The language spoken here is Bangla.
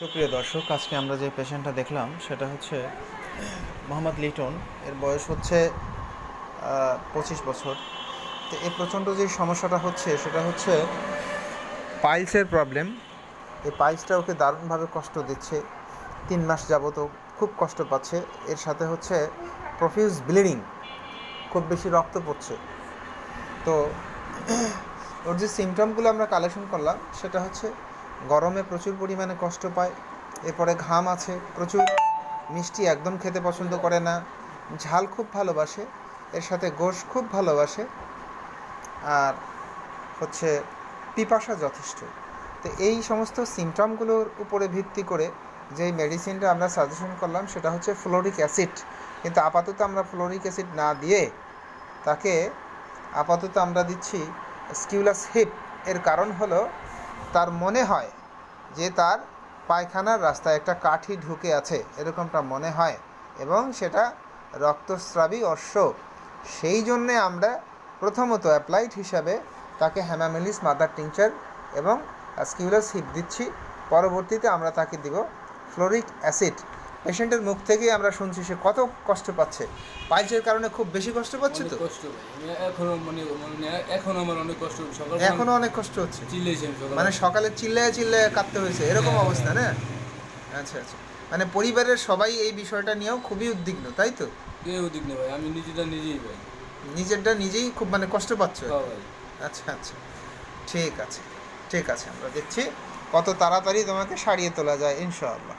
সুপ্রিয় দর্শক, আজকে আমরা যে পেশেন্টটা দেখলাম সেটা হচ্ছে মোহাম্মদ লিটন। এর বয়স হচ্ছে 25 বছর। তো এই প্রচণ্ড যে সমস্যাটা হচ্ছে সেটা হচ্ছে পাইলসের প্রবলেম। এই পাইলসটা ওকে দারুণভাবে কষ্ট দিচ্ছে। 3 মাস যাবত ও খুব কষ্ট পাচ্ছে। এর সাথে হচ্ছে প্রফিউজ ব্লিডিং, খুব বেশি রক্ত পড়ছে। তো ওর যে সিমটমগুলো আমরা কালেকশন করলাম সেটা হচ্ছে গরমে প্রচুর পরিমাণে কষ্ট পায়, এরপরে ঘাম আছে প্রচুর, মিষ্টি একদম খেতে পছন্দ করে না, ঝাল খুব ভালোবাসে, এর সাথে গোশ খুব ভালোবাসে, আর হচ্ছে পিপাসা যথেষ্ট। তো এই সমস্ত সিমটমগুলোর উপরে ভিত্তি করে যেই মেডিসিনটা আমরা সাজেশন করলাম সেটা হচ্ছে ফ্লোরিক অ্যাসিড। কিন্তু আপাতত আমরা ফ্লোরিক অ্যাসিড না দিয়ে তাকে আপাতত আমরা দিচ্ছি স্কিউলাস হিপ। এর কারণ হলো তার মনে হয় যে তার পায়খানার রাস্তায় একটা কাঠি ঢুকে আছে, এরকমটা মনে হয়, এবং সেটা রক্তস্রাবী অশ্ব। সেই জন্যে আমরা প্রথমত অ্যাপ্লাইড হিসাবে তাকে হ্যামামেলিস মাদার টিংচার এবং স্কিউলাস হিপ দিচ্ছি। পরবর্তীতে আমরা তাকে দিব ফ্লোরিক অ্যাসিড। পেশেন্টের মুখ থেকেই আমরা শুনছি সে কত কষ্ট পাচ্ছে, পাইলসের কারণে খুব বেশি কষ্ট পাচ্ছে। তো এখনো আমার অনেক কষ্ট, এখনো অনেক কষ্ট হচ্ছে, চিল্লাইছে মানে সকালে চিল্লায় চিল্লায় কাঁদতে হয়েছে, এরকম অবস্থা না? আচ্ছা আচ্ছা, মানে পরিবারের সবাই এই বিষয়টা নিয়েও খুবই উদ্বিগ্ন, তাই তো? কেউ দিক না ভাই, আমি নিজেটা নিজেই ভাই, নিজেরটা নিজেই খুব মানে কষ্ট পাচ্ছ। ভাই। আচ্ছা আচ্ছা, ঠিক আছে ঠিক আছে, আমরা দেখছি কত তাড়াতাড়ি তোমাকে সারিয়ে তোলা যায় ইনশাআল্লাহ।